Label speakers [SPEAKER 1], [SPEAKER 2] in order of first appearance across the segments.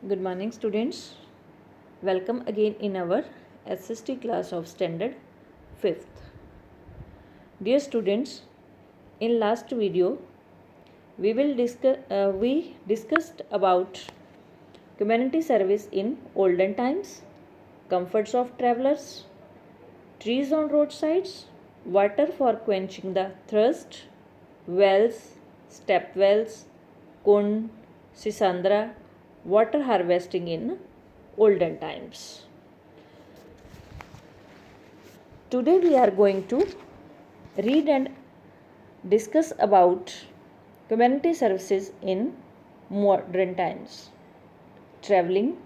[SPEAKER 1] Good morning, students. Welcome again in our SST class of Standard 5th. Dear students, in last video we discussed about community service in olden times, comforts of travelers, trees on roadsides, water for quenching the thirst, wells, step wells, kund, sisandra, water harvesting in olden times. Today we are going to read and discuss about community services in modern times. Traveling,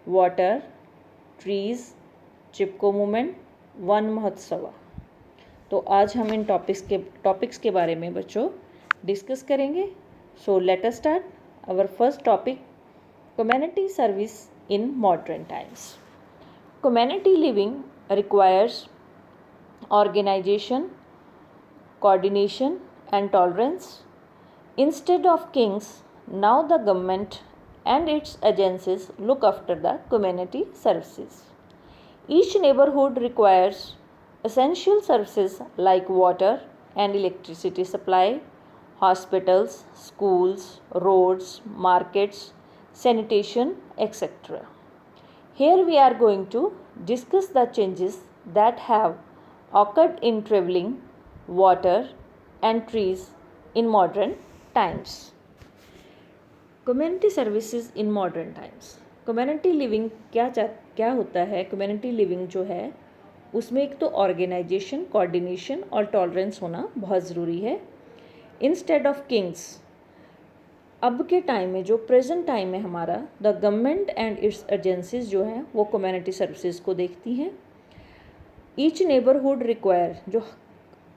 [SPEAKER 1] water, trees, Chipko movement, one महोत्सव। तो आज हम इन topics के बारे में बच्चों discuss करेंगे। So let us start our first topic, community service in modern times. Community living requires organization, coordination and tolerance. Instead of kings, now the government and its agencies look after the community services. Each neighborhood requires essential services like water and electricity supply, hospitals, schools, roads, markets, sanitation, etc. Here we are going to discuss the changes that have occurred in traveling, water and trees in modern times. Community services in modern times. Community living क्या होता है? Community living जो है उसमें एक तो organisation, coordination और tolerance होना बहुत ज़रूरी है. इंस्टेड ऑफ किंग्स, अब के टाइम में जो प्रेजेंट टाइम है हमारा, the government and it's agencies जो हैं वो कम्युनिटी सर्विसेज को देखती हैं. ईच नेबरहुड रिक्वायर, जो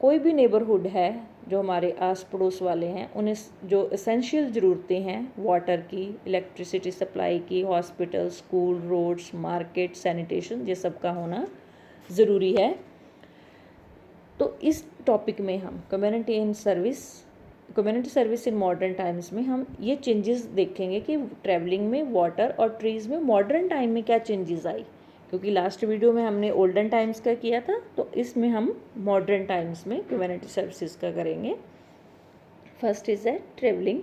[SPEAKER 1] कोई भी नेबरहुड है जो हमारे आस पड़ोस वाले हैं, उन्हें जो एसेंशियल ज़रूरतें हैं वाटर की, इलेक्ट्रिसिटी सप्लाई की, hospital, school, roads, market, sanitation, ये सब का होना ज़रूरी है. तो इस टॉपिक में हम community service in modern times में हम ये चेंजेस देखेंगे कि ट्रैवलिंग में, वाटर और ट्रीज़ में मॉडर्न टाइम में क्या चेंजेस आई. क्योंकि लास्ट वीडियो में हमने ओल्डन टाइम्स का किया था, तो इसमें हम मॉडर्न टाइम्स में कम्युनिटी सर्विसेज का करेंगे. First is that travelling.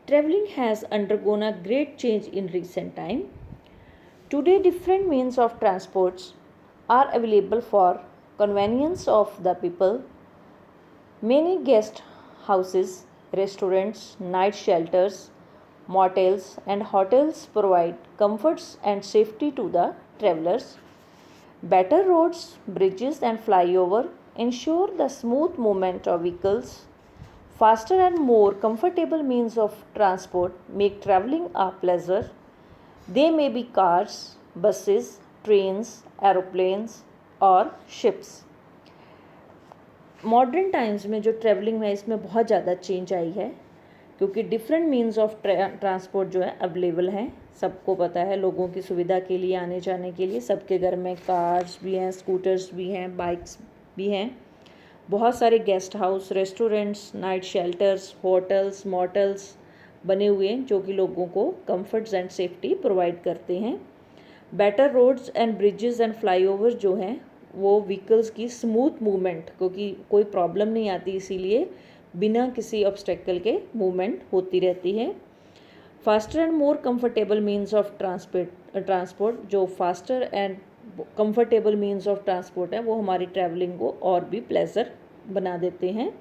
[SPEAKER 1] Travelling has undergone a great change in recent time. Today different means of transports are available for convenience of the people. Many guest houses, restaurants, night shelters, motels and hotels provide comforts and safety to the travelers. Better roads, bridges and flyover ensure the smooth movement of vehicles. Faster and more comfortable means of transport make traveling a pleasure. They may be cars, buses, trains, aeroplanes और ships. Modern times में जो travelling है इसमें बहुत ज़्यादा change आई है, क्योंकि different means of transport जो है अवेलेबल हैं. सबको पता है, लोगों की सुविधा के लिए, आने जाने के लिए सबके घर में कार्स भी हैं, स्कूटर्स भी हैं, बाइक्स भी हैं. बहुत सारे guest house, restaurants, night shelters, hotels, motels बने हुए हैं जो कि लोगों को कंफर्ट्स एंड सेफ्टी प्रोवाइड करते हैं. Better roads and bridges and flyover जो हैं वो व्हीकल्स की स्मूथ मूवमेंट, क्योंकि कोई प्रॉब्लम नहीं आती, इसीलिए बिना किसी ऑब्स्टेकल के मूवमेंट होती रहती है. Faster and more comfortable means of transport, जो faster and comfortable means of transport है वो हमारी ट्रैवलिंग को और भी प्लेजर बना देते हैं.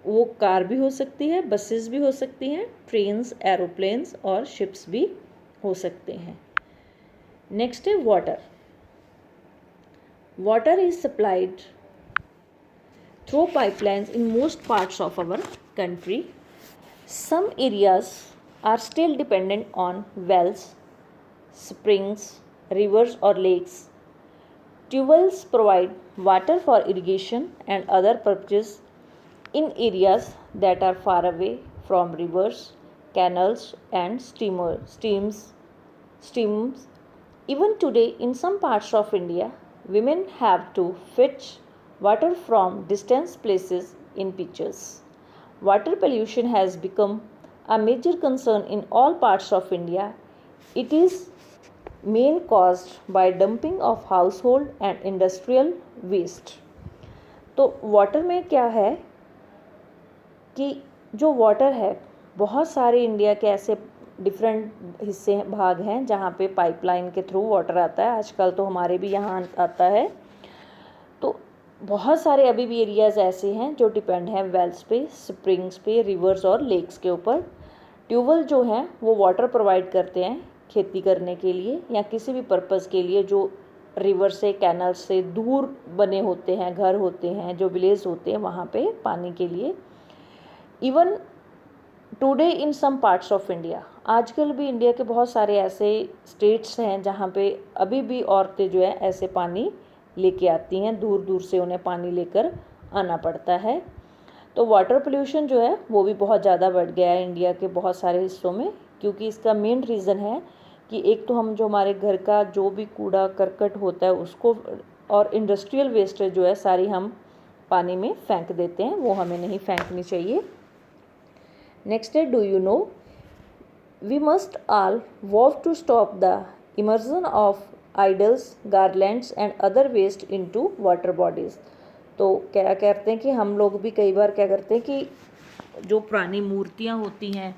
[SPEAKER 1] वो कार भी हो सकती है, बसेस भी हो सकती हैं, ट्रेन्स, एरोप्लेन्स और शिप्स भी हो सकते हैं. नेक्स्ट है water. Water is supplied through pipelines in most parts of our country. Some areas are still dependent on wells, springs, rivers or lakes. Tubewells provide water for irrigation and other purposes in areas that are far away from rivers, canals and streams. Even today in some parts of India, women have to fetch water from distant places in pitchers. Water pollution has become a major concern in all parts of India. It is main caused by dumping of household and industrial waste. तो water में क्या है कि जो water है, बहुत सारे India के ऐसे डिफरेंट हिस्से भाग हैं जहाँ पे पाइपलाइन के थ्रू वाटर आता है। आजकल तो हमारे भी यहाँ आता है। तो बहुत सारे अभी भी एरियाज़ ऐसे हैं जो डिपेंड हैं वेल्स पे, स्प्रिंग्स पे, रिवर्स और लेक्स के ऊपर। ट्यूबवेल जो हैं वो वाटर प्रोवाइड करते हैं खेती करने के लिए या किसी भी पर्पज़ के लिए जो रिवर से, कैनल से दूर बने होते हैं, घर होते हैं, जो विलेज होते हैं, वहाँ पे पानी के लिए। Even today in some parts of India, आजकल भी इंडिया के बहुत सारे ऐसे स्टेट्स हैं जहाँ पे अभी भी औरतें जो है ऐसे पानी लेके आती हैं, दूर दूर से उन्हें पानी लेकर आना पड़ता है। तो वाटर पोल्यूशन जो है वो भी बहुत ज़्यादा बढ़ गया है इंडिया के बहुत सारे हिस्सों में, क्योंकि इसका मेन रीज़न है कि एक तो हम जो हमारे घर का जो भी कूड़ा करकट होता है उसको और इंडस्ट्रियल वेस्टेज जो है सारी हम पानी में फेंक देते हैं, वो हमें नहीं फेंकनी चाहिए। नेक्स्ट है, do you know we must all work to stop the immersion of idols, garlands and other waste into water bodies. तो क्या कहते हैं कि हम लोग भी कई बार क्या करते हैं कि जो पुरानी मूर्तियाँ होती हैं,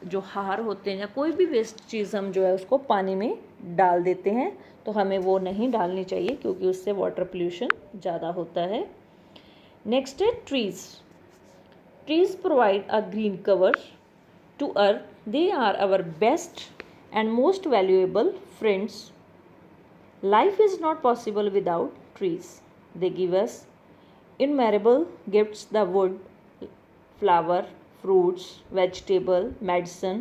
[SPEAKER 1] जो हार होते हैं या कोई भी वेस्ट चीज़ हम जो है उसको पानी में डाल देते हैं। तो हमें वो नहीं डालनी चाहिए क्योंकि उससे वाटर पोल्यूशन ज़्यादा होता है। नेक्स्ट है trees. Trees provide a green cover to earth. They are our best and most valuable friends. Life is not possible without trees. They give us innumerable gifts: the wood, flower, fruits, vegetable, medicine,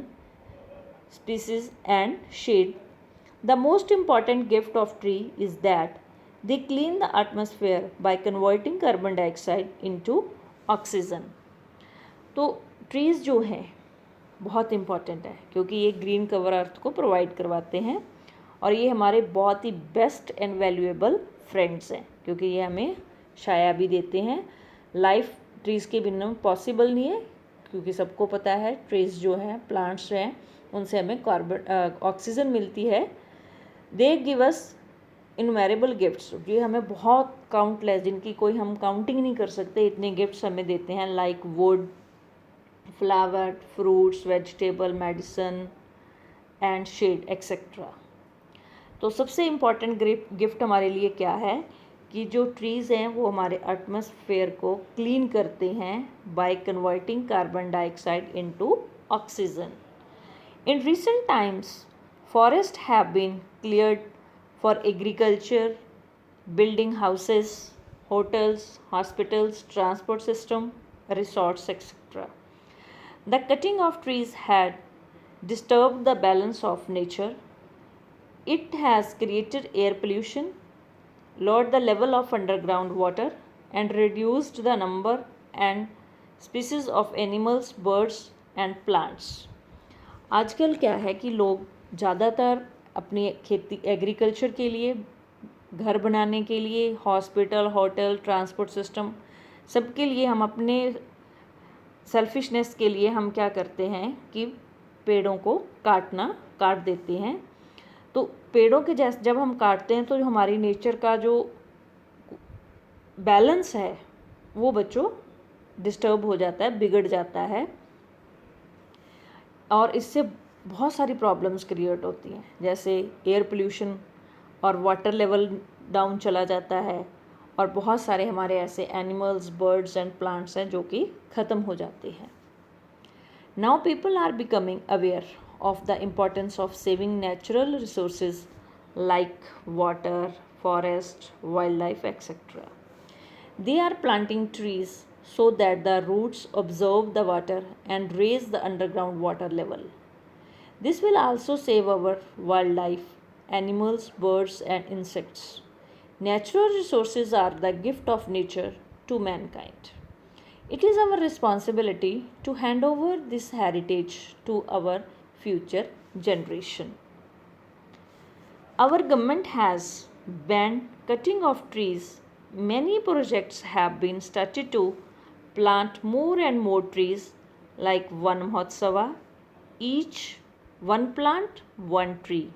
[SPEAKER 1] species and shade. The most important gift of tree is that they clean the atmosphere by converting carbon dioxide into oxygen. तो trees जो हैं बहुत important है क्योंकि ये green cover अर्थ को provide करवाते हैं और ये हमारे बहुत ही बेस्ट एंड वैल्यूएबल फ्रेंड्स हैं क्योंकि ये हमें छाया भी देते हैं। लाइफ ट्रीज़ के बिना पॉसिबल नहीं है क्योंकि सबको पता है ट्रीज़ जो हैं, प्लांट्स हैं, उनसे हमें कार्बन ऑक्सीजन मिलती है। दे गिव अस इनमेरेबल गिफ्ट्स, ये हमें बहुत काउंटलेस, जिनकी कोई हम काउंटिंग नहीं कर सकते, इतने गिफ्ट्स हमें देते हैं। Like wood, flower, fruits, vegetable, medicine and shade etcetera. तो सबसे इम्पॉर्टेंट गिफ्ट हमारे लिए क्या है कि जो ट्रीज़ हैं वो हमारे एटमॉस्फेयर को क्लीन करते हैं by converting carbon dioxide into oxygen. In recent times forest have been cleared for agriculture, building houses, hotels, hospitals, transport system, resorts etcetera. The cutting of trees had disturbed the balance of nature. It has created air pollution, lowered the level of underground water, and reduced the number and species of animals, birds and plants. आजकल क्या है कि लोग ज़्यादातर अपनी खेती, agriculture के लिए, घर बनाने के लिए, हॉस्पिटल, होटल, ट्रांसपोर्ट सिस्टम, सबके लिए हम अपने सेल्फिशनेस के लिए हम क्या करते हैं कि पेड़ों को काट देते हैं। तो पेड़ों के जैसे जब हम काटते हैं तो जो हमारी नेचर का जो बैलेंस है वो बच्चों डिस्टर्ब हो जाता है, बिगड़ जाता है और इससे बहुत सारी प्रॉब्लम्स क्रिएट होती हैं, जैसे एयर पोल्यूशन और वाटर लेवल डाउन चला जाता है और बहुत सारे हमारे ऐसे एनिमल्स, बर्ड्स एंड प्लांट्स हैं जो कि ख़त्म हो जाते हैं। Now people are becoming aware of the importance of saving natural resources like water, forest, wild life etcetera. They are planting trees so that the roots absorb the water and raise the underground water level. This will also save our wildlife, animals, birds and insects. Natural resources are the gift of nature to mankind. It is our responsibility to hand over this heritage to our future generation. Our government has banned cutting of trees. Many projects have been started to plant more and more trees like Van Mahotsava, each one plant one tree.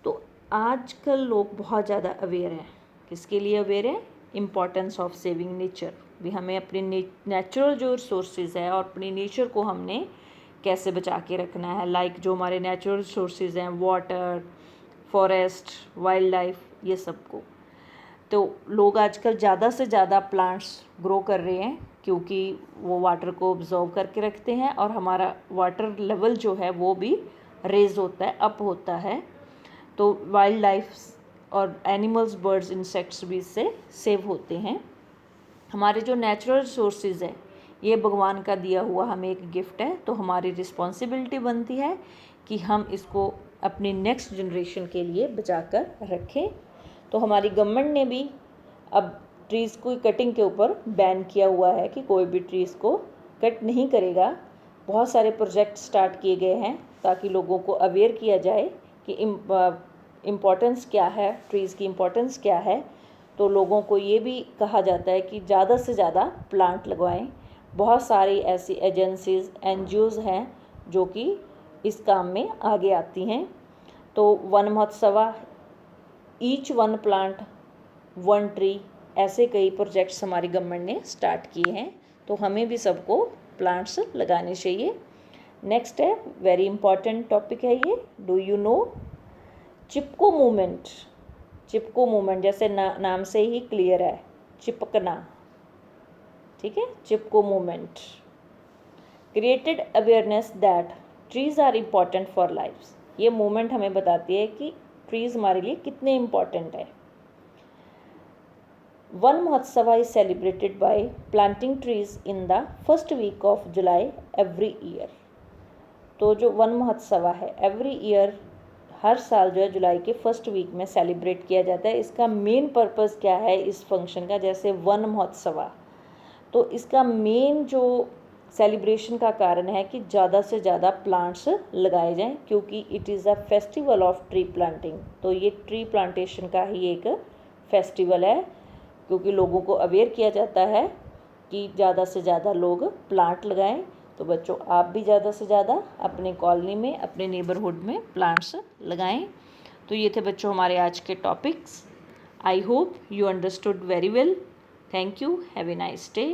[SPEAKER 1] तो आजकल लोग बहुत ज़्यादा aware हैं। किसके लिए aware है? Importance of saving nature. भी हमें अपनी नेचुरल जो रिसोर्सेज है और अपनी नेचर को हमने कैसे बचा के रखना है, लाइक जो हमारे नेचुरल रिसोर्सेज हैं, वाटर, फॉरेस्ट, वाइल्ड लाइफ, ये सबको। तो लोग आजकल ज़्यादा से ज़्यादा प्लांट्स ग्रो कर रहे हैं क्योंकि वो वाटर को ऑब्जॉर्व करके रखते हैं और हमारा वाटर लेवल जो है वो भी रेज होता है, अप होता है। तो वाइल्ड लाइफ और एनिमल्स, बर्ड्स, इंसेक्ट्स भी इससे सेव होते हैं। हमारे जो नेचुरल रिसोर्सेज है ये भगवान का दिया हुआ हमें एक गिफ्ट है, तो हमारी रिस्पॉन्सिबिलिटी बनती है कि हम इसको अपनी नेक्स्ट जनरेशन के लिए बचा कर रखें। तो हमारी गवर्नमेंट ने भी अब ट्रीज़ को कटिंग के ऊपर बैन किया हुआ है कि कोई भी ट्रीज़ को कट नहीं करेगा। बहुत सारे प्रोजेक्ट स्टार्ट किए गए हैं ताकि लोगों को अवेयर किया जाए कि इम्पोर्टेंस क्या है, ट्रीज़ की इम्पोर्टेंस क्या है। तो लोगों को ये भी कहा जाता है कि ज़्यादा से ज़्यादा प्लांट लगवाएं। बहुत सारी ऐसी एजेंसीज़, NGOs हैं जो कि इस काम में आगे आती हैं। तो one Mahotsava, each one plant one tree, ऐसे कई प्रोजेक्ट्स हमारी गवर्नमेंट ने स्टार्ट किए हैं। तो हमें भी सबको प्लांट्स लगाने चाहिए। नेक्स्ट है, वेरी इंपॉर्टेंट टॉपिक है ये, do you know Chipko movement. Chipko movement जैसे नाम से ही क्लियर है, चिपकना, ठीक है। Chipko movement created awareness that trees are important for life. ये मूवमेंट हमें बताती है कि ट्रीज़ हमारे लिए कितने इम्पॉर्टेंट है। Van Mahotsava is celebrated by planting trees in the first week of July every year. तो जो वन महोत्सवा है एवरी ईयर, हर साल जो है जुलाई के फर्स्ट वीक में सेलिब्रेट किया जाता है। इसका मेन पर्पस क्या है इस फंक्शन का? जैसे वन महोत्सवा, तो इसका मेन जो सेलिब्रेशन का कारण है कि ज़्यादा से ज़्यादा प्लांट्स लगाए जाएं, क्योंकि it is a festival of tree planting. तो ये ट्री प्लांटेशन का ही एक फेस्टिवल है, क्योंकि लोगों को अवेयर किया जाता है कि ज़्यादा से ज़्यादा लोग प्लांट लगाएं। तो बच्चों, आप भी ज़्यादा से ज़्यादा अपने कॉलोनी में, अपने नेबरहुड में प्लांट्स लगाएं। तो ये थे बच्चों हमारे आज के topics. I hope you understood very well. Thank you. Have a nice day.